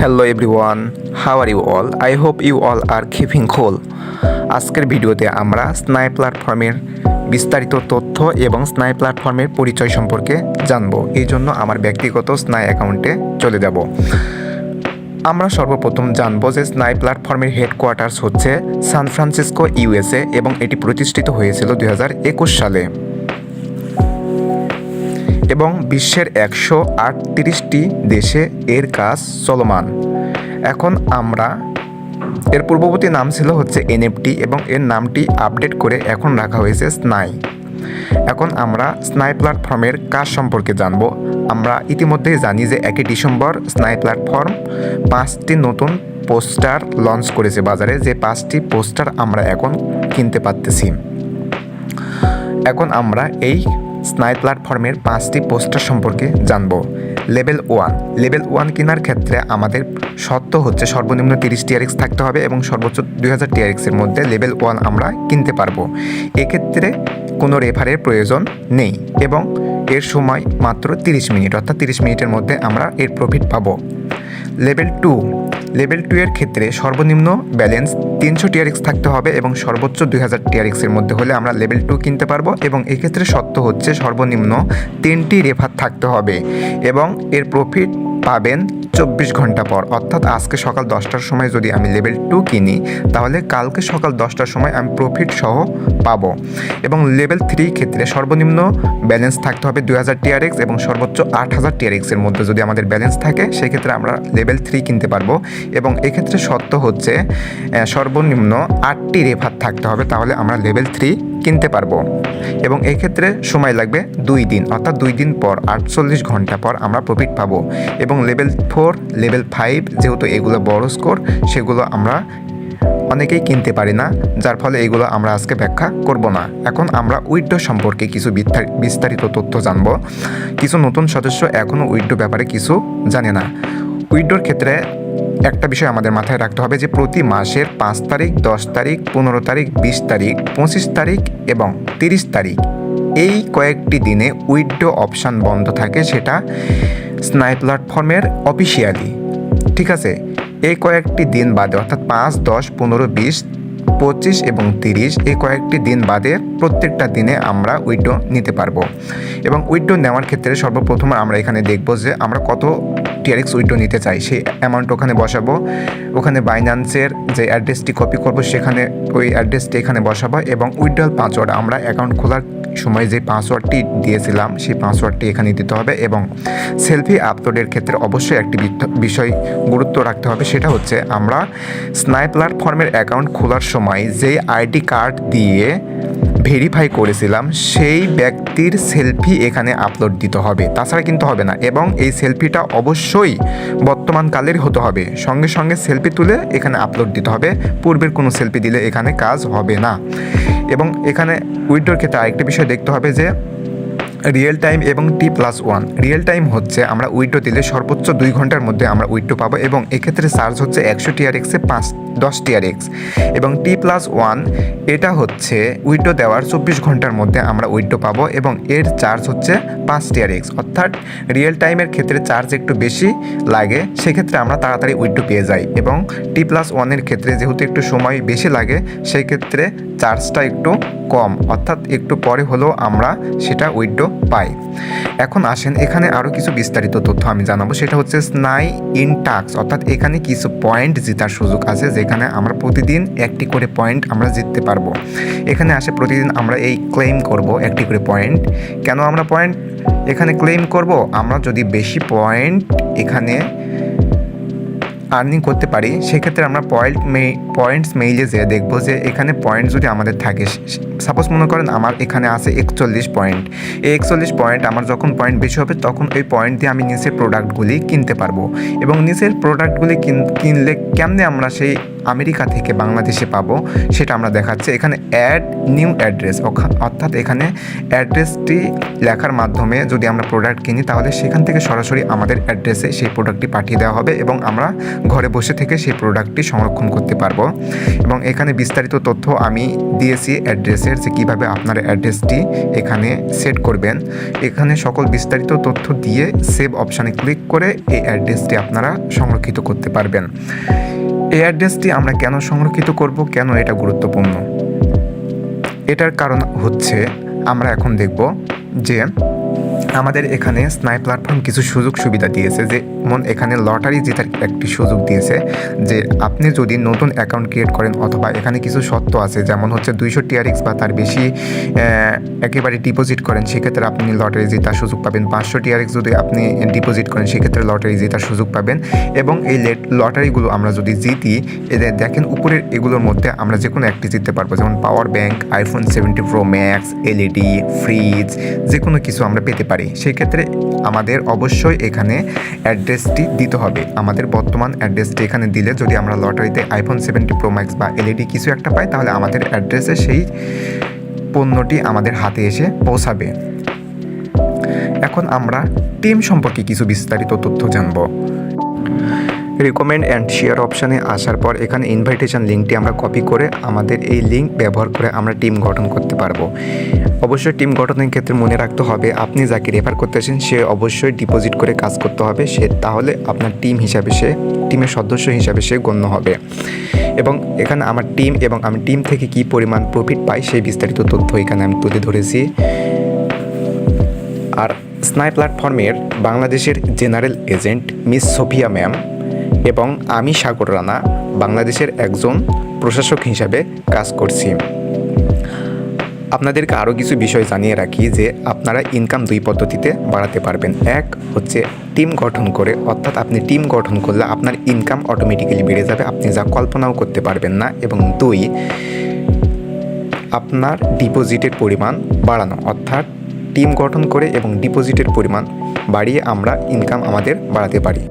Hello everyone, how are you all? I hope you all are keeping cool. আজকের ভিডিওতে আমরা স্নাই প্ল্যাটফর্মের বিস্তারিত তথ্য এবং স্নাই প্ল্যাটফর্মের পরিচয় সম্পর্কে জানব। এই জন্য আমার ব্যক্তিগত স্নাই অ্যাকাউন্টে চলে যাব। আমরা সর্বপ্রথম জানব যে স্নাই প্ল্যাটফর্মের হেডকোয়ার্টার্স হচ্ছে সান ফ্রান্সিসকো ইউএসএ এবং এটি প্রতিষ্ঠিত হয়েছিল 2021 সালে এবং বিশ্বের 138টি দেশে এর কাজ চলমান। এখন আমরা এর পূর্ববর্তী নাম ছিল হচ্ছে এনএফটি এবং এর নামটি আপডেট করে এখন রাখা হয়েছে স্নাই। এখন আমরা স্নাই প্ল্যাটফর্মের কাজ সম্পর্কে জানব। আমরা ইতিমধ্যেই জানি যে 1 ডিসেম্বর স্নাই প্ল্যাটফর্ম 5টি নতুন পোস্টার লঞ্চ করেছে বাজারে, যে 5টি পোস্টার আমরা এখন কিনতে পারতেছি। এখন আমরা এই স্নাই প্ল্যাটফর্মের 5টি পোস্টার সম্পর্কে জানব। লেভেল 1 কেনার ক্ষেত্রে আমাদের শর্ত হচ্ছে সর্বনিম্ন 30 TRX থাকতে হবে এবং সর্বোচ্চ 2000 TRX এর মধ্যে লেভেল 1 আমরা কিনতে পারবো। এক্ষেত্রে কোনো রেফারের প্রয়োজন নেই এবং এর সময় মাত্র 30 মিনিট, অর্থাৎ 30 মিনিটের মধ্যে আমরা এর প্রফিট পাবো। লেভেল 2 এর ক্ষেত্রে সর্বনিম্ন ব্যালেন্স 300 TRX থাকতে হবে এবং সর্বোচ্চ 2000 TRX এর মধ্যে হলে আমরা লেভেল 2 কিনতে পারবো এবং এক্ষেত্রে শর্ত হচ্ছে সর্বনিম্ন 3টি রেফার থাকতে হবে এবং এর প্রফিট পাবেন 24 ঘন্টা পর, অর্থাৎ আজকে সকাল 10টার সময় যদি আমি লেভেল 2 কিনি তাহলে কালকে সকাল 10টার সময় আমি প্রফিট সহ পাবো। এবং লেভেল 3 ক্ষেত্রে সর্বনিম্ন ব্যালেন্স থাকতে হবে 2000 TRX এবং সর্বোচ্চ 8000 TRX এর মধ্যে যদি আমাদের ব্যালেন্স থাকে সেক্ষেত্রে আমরা লেভেল 3 কিনতে পারবো এবং এক্ষেত্রে শর্ত হচ্ছে সর্বনিম্ন 8টি রেফার থাকতে হবে, তাহলে আমরা লেভেল 3 কিনতে পারবো এবং এক্ষেত্রে সময় লাগবে 2 দিন, অর্থাৎ 2 দিন পর 48 ঘন্টা পর আমরা প্রফিট পাবো। এবং লেভেল 4, লেভেল 5 যেহেতু এগুলো বড় স্কোর সেগুলো আমরা অনেকেই কিনতে পারি না, যার ফলে এগুলো আমরা আজকে ব্যাখ্যা করব না। এখন আমরা উইথড্র সম্পর্কে কিছু বিস্তারিত তথ্য জানব। কিছু নতুন সদস্য এখনও উইথড্র ব্যাপারে কিছু জানে না। উইথড্রর ক্ষেত্রে একটা বিষয় আমাদের মাথায় রাখতে হবে যে প্রতি মাসের 5 তারিখ, 10 তারিখ, 15 তারিখ, 20 তারিখ, 25 তারিখ এবং 30 তারিখ এই কয়েকটি দিনে উইথড্র অপশান বন্ধ থাকে, সেটা স্নাই প্ল্যাটফর্মের অফিসিয়ালি, ঠিক আছে। এই কয়েকটি দিন বাদে অর্থাৎ 5, 10, 15, 20, 25 এবং 30 এই কয়েকটি দিন বাদে প্রত্যেকটা দিনে আমরা উইথড্র নিতে পারবো। এবং উইথড্র নেওয়ার ক্ষেত্রে সর্বপ্রথম আমরা এখানে দেখব যে আমরা কত TRX উইথড্র নিতে চাই, সেই অ্যামাউন্ট ওখানে বসাবো। ওখানে বাইন্যান্সের যে অ্যাড্রেসটি কপি করব সেখানে ওই অ্যাড্রেসটি এখানে বসাবো এবং উইথড্রল পাসওয়ার্ড আমরা অ্যাকাউন্ট খোলার সময় যে পাসওয়ার্ডটি দিয়েছিলাম সেই পাসওয়ার্ডটি এখানে দিতে হবে। এবং সেলফি আপলোডের ক্ষেত্রে অবশ্যই একটি বিষয় গুরুত্ব রাখতে হবে, সেটা হচ্ছে আমরা স্নাই প্ল্যাটফর্মের অ্যাকাউন্ট খোলার সময় যেই আইডি কার্ড দিয়ে ভেরিফাই করেছিলাম সেই ব্যক্তির সেলফি এখানে আপলোড দিতে হবে, তাছাড়া কিন্তু হবে না। এবং এই সেলফিটা অবশ্যই বর্তমানকালের হতে হবে, সঙ্গে সঙ্গে সেলফি তুলে এখানে আপলোড দিতে হবে, পূর্বের কোনো সেলফি দিলে এখানে কাজ হবে না। এবং এখানে উইথড্রর ক্ষেত্রে আরেকটি বিষয় দেখতে হবে যে রিয়েল টাইম এবং T+1। রিয়েল টাইম হচ্ছে আমরা উইথড্র দিলে সর্বোচ্চ 2 ঘন্টার মধ্যে আমরা উইথড্র পাবো এবং এক্ষেত্রে চার্জ হচ্ছে 100 TRX-এ 10 TRX এবং T+1 এটা হচ্ছে উইথড্র দেওয়ার 24 ঘন্টার মধ্যে আমরা উইথড্র পাবো এবং এর চার্জ হচ্ছে 5 TRX, অর্থাৎ রিয়েল টাইমের ক্ষেত্রে চার্জ একটু বেশি লাগে, সেক্ষেত্রে আমরা তাড়াতাড়ি উইথড্র পেয়ে যাই। এবং T+1 এর ক্ষেত্রে যেহেতু একটু সময় বেশি লাগে সেই ক্ষেত্রে চার্জটা একটু কম, অর্থাৎ একটু পরে হলেও আমরা সেটা উইথড্র পাই। এখন আসেন এখানে আরও কিছু বিস্তারিত তথ্য আমি জানাবো, সেটা হচ্ছে স্নাই ইন টাস্ক, অর্থাৎ এখানে কিছু পয়েন্ট জেতার সুযোগ আছে যেখানে আমরা প্রতিদিন একটি করে পয়েন্ট আমরা জিততে পারবো। এখানে আসে প্রতিদিন আমরা এই ক্লেম করব একটি করে পয়েন্ট। কেন আমরা পয়েন্ট এখানে ক্লেম করব? আমরা যদি বেশি পয়েন্ট এখানে আর্নিং করতে পারি সেক্ষেত্রে আমরা পয়েন্টস মেইলে যেয়ে দেখবো যে এখানে পয়েন্ট যদি আমাদের থাকে, সাপোজ মনে করেন আমার এখানে আছে 41 পয়েন্ট। এই 41 পয়েন্ট আমার যখন পয়েন্ট বেশি হবে তখন ওই পয়েন্ট দিয়ে আমি নিচের প্রোডাক্টগুলি কিনতে পারবো। এবং নিচের প্রোডাক্টগুলি কিনলে কেমনে আমরা সেই আমেরিকা থেকে বাংলাদেশে পাবো সেটা আমরা দেখাচ্ছি। এখানে অ্যাড নিউ অ্যাড্রেস, অর্থাৎ এখানে অ্যাড্রেসটি লেখার মাধ্যমে যদি আমরা প্রোডাক্ট কিনি তাহলে সেখান থেকে সরাসরি আমাদের অ্যাড্রেসে সেই প্রোডাক্টটি পাঠিয়ে দেওয়া হবে এবং আমরা ঘরে বসে থেকে সেই প্রোডাক্টটি সংরক্ষণ করতে পারবো। এবং এখানে বিস্তারিত তথ্য আমি দিয়েছি অ্যাড্রেসের, যে কীভাবে আপনার অ্যাড্রেসটি এখানে সেট করবেন। এখানে সকল বিস্তারিত তথ্য দিয়ে সেভ অপশানে ক্লিক করে এই অ্যাড্রেসটি আপনারা সংরক্ষিত করতে পারবেন। এই অ্যাড্রেসটি আমরা কেন সংরক্ষিত করব, কেন এটা গুরুত্বপূর্ণ, এটার কারণ হচ্ছে আমরা এখন দেখব যে আমাদের এখানে স্নাই প্ল্যাটফর্ম কিছু সুযোগ সুবিধা দিয়েছে। যেমন এখানে লটারি জেতার একটি সুযোগ দিয়েছে, যে আপনি যদি নতুন অ্যাকাউন্ট ক্রিয়েট করেন অথবা এখানে কিছু শর্ত আছে, যেমন হচ্ছে 200 TRX বা তার বেশি একেবারে ডিপোজিট করেন, সেক্ষেত্রে আপনি লটারি জেতার সুযোগ পাবেন। 500 TRX যদি আপনি ডিপোজিট করেন, সেক্ষেত্রে লটারি জেতার সুযোগ পাবেন। এবং এই লটারিগুলো আমরা যদি জিতি, এদের দেখেন উপরের এগুলোর মধ্যে আমরা যে কোনো একটি জিততে পারবো, যেমন power bank, iPhone 17 Pro Max, LED, fridge, যে কোনো কিছু আমরা পেতে পারি। সেই ক্ষেত্রে আমাদের অবশ্যই এখানে অ্যাড্রেসটি দিতে হবে। আমাদের বর্তমান অ্যাড্রেসটি এখানে দিলে যদি আমরা লটারিতে iPhone 17 Pro Max বা LED কিছু একটা পাই, তাহলে আমাদের অ্যাড্রেসে সেই পণ্যটি আমাদের হাতে এসে পৌঁছাবে। এখন আমরা টিম সম্পর্কে কিছু বিস্তারিত তথ্য জানব। রিকমেন্ড অ্যান্ড শেয়ার অপশানে আসার পর এখানে ইনভাইটেশন লিঙ্কটি আমরা কপি করে আমাদের এই লিঙ্ক ব্যবহার করে আমরা টিম গঠন করতে পারবো। অবশ্যই টিম গঠনের ক্ষেত্রে মনে রাখতে হবে, আপনি যাকে রেফার করতেছেন সে অবশ্যই ডিপোজিট করে কাজ করতে হবে, তাহলে আপনার টিমের সদস্য হিসাবে সে গণ্য হবে। এবং এখানে আমার টিম এবং আমি টিম থেকে কী পরিমাণ প্রফিট পাই সেই বিস্তারিত তথ্য এখানে আমি তুলে ধরেছি। আর স্নাই প্ল্যাটফর্মের বাংলাদেশের general agent miss Sophia ma'am এবং আমি সাগর রানা বাংলাদেশের একজন প্রশাসক হিসাবে কাজ করছি। আপনাদেরকে আরও কিছু বিষয় জানিয়ে রাখি যে আপনারা ইনকাম দুই পদ্ধতিতে বাড়াতে পারবেন। এক হচ্ছে টিম গঠন করে, অর্থাৎ আপনি টিম গঠন করলে আপনার ইনকাম অটোমেটিক্যালি বেড়ে যাবে, আপনি যা কল্পনাও করতে পারবেন না। এবং দুই, আপনার ডিপোজিটের পরিমাণ বাড়ানো, অর্থাৎ টিম গঠন করে এবং ডিপোজিটের পরিমাণ বাড়িয়ে আমরা ইনকাম আমাদের বাড়াতে পারি।